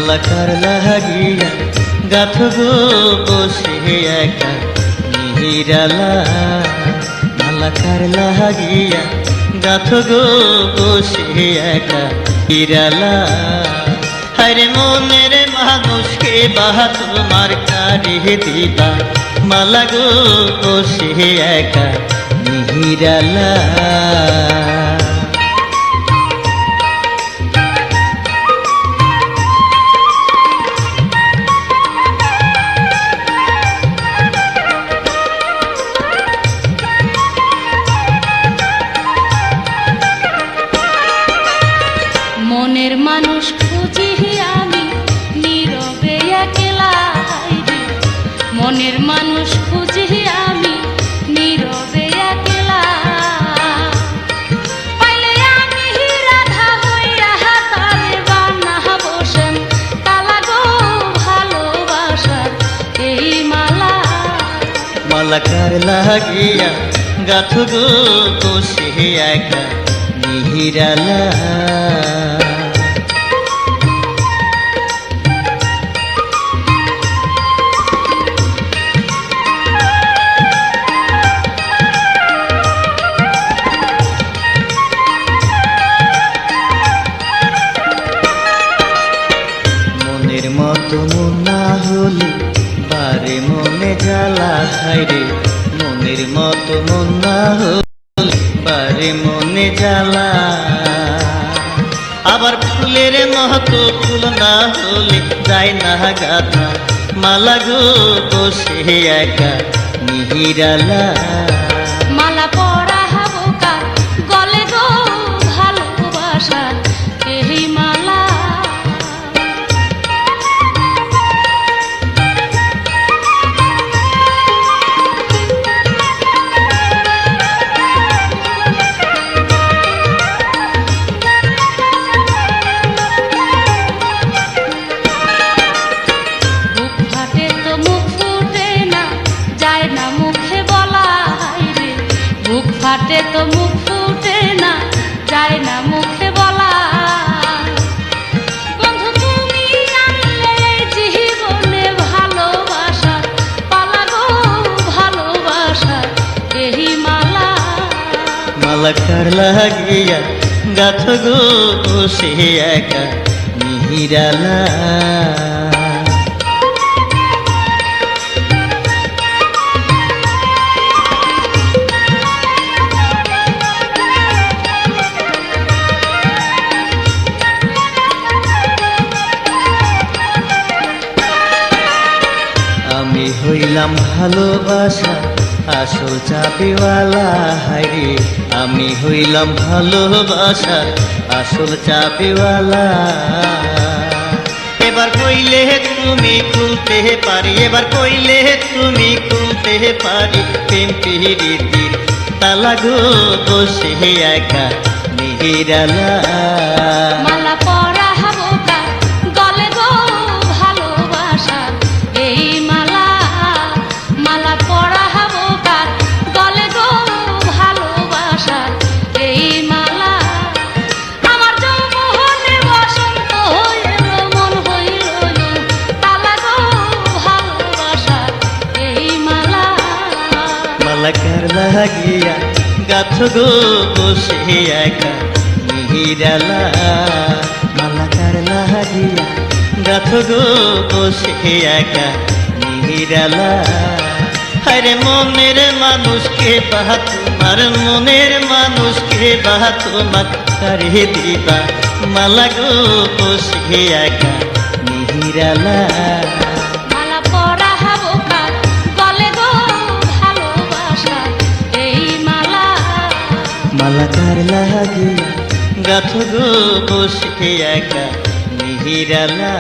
মালাকার লাগিয়া গাথ গো বসে একা নিহিরালা। মালাকার লাগিয়া গাথ গো বসে একা হিরালা। হরে মনের মানুষকে বাহা তোমার কারে দিবা মালা গো বসে একা নিহিরালা। মনের মানুষ খুঁজি আমি নীরবে একলা। মনের মানুষ খুঁজি আমি নীরবে একলা। পাইলে আমি রাধা হইয়া তারে বানাবো বসেন তালা গো ভালোবাসার এই মালা। মালাকার লাগিয়া গাথ গো বসে একা নিহিরালা। মনের মতো মন না হলে বারে মনে জ্বালা হায়রে। মনের মতো মন না হলে বারে মনে জ্বালা। আবার ফুলের মতো ফুল না হলে যায় না গাথা মালা গো বসে একা নিহিরালা। মালা পরা হাবকা গলে গো ভালোবাসার এই মালা। বুক ফাটে তো মুখ ফুটে না যায় না মুখে বলা রে। বুক ফাটে তো মুখ ফুটে না যায় না মুখে বলা। বন্ধু তুমি আনলে এই জীবনে ভালোবাসা পালা গো ভালোবাসার এই মালা। মালাকার লাগিয়া গাথ গো বসে একা নিহিরালা। আমি হইলাম ভালোবাসা আসল চাবিওয়ালা হায়রে। আমি হইলাম ভালোবাসা আসল চাবিওয়ালা। এবার কইলে তুমি খুলতে পারি, এবার কইলে তুমি খুলতে পারি প্রেম প্রীতির তালা গো বসে একা নিহিরালা। মালা পরা হাবকা গলে গো ভালোবাসার এই মালা। মালা পরা হাবকা গলে গো ভালোবাসার এই মালা। আমার যৌবনে বসন্ত হইল মন হইল তালা গো ভালোবাসার এই মালা। মালাকার লাগিয়া গাথ গো বসে একা নিহিরালা। মালাকার লাগিয়া গাথ গো বসে একা নিহিরালা। হরে মনের মানুষকে বাহা তোমার, মনের মানুষকে বাহা তোমার কারে দিবা মালা গো বসে একা নিহিরালা। মালা পরা হাবকা গলে গো ভালোবাসার এই মালা। মালাকার লাগিয়া গাথ গো বসে একা নিহিরালা।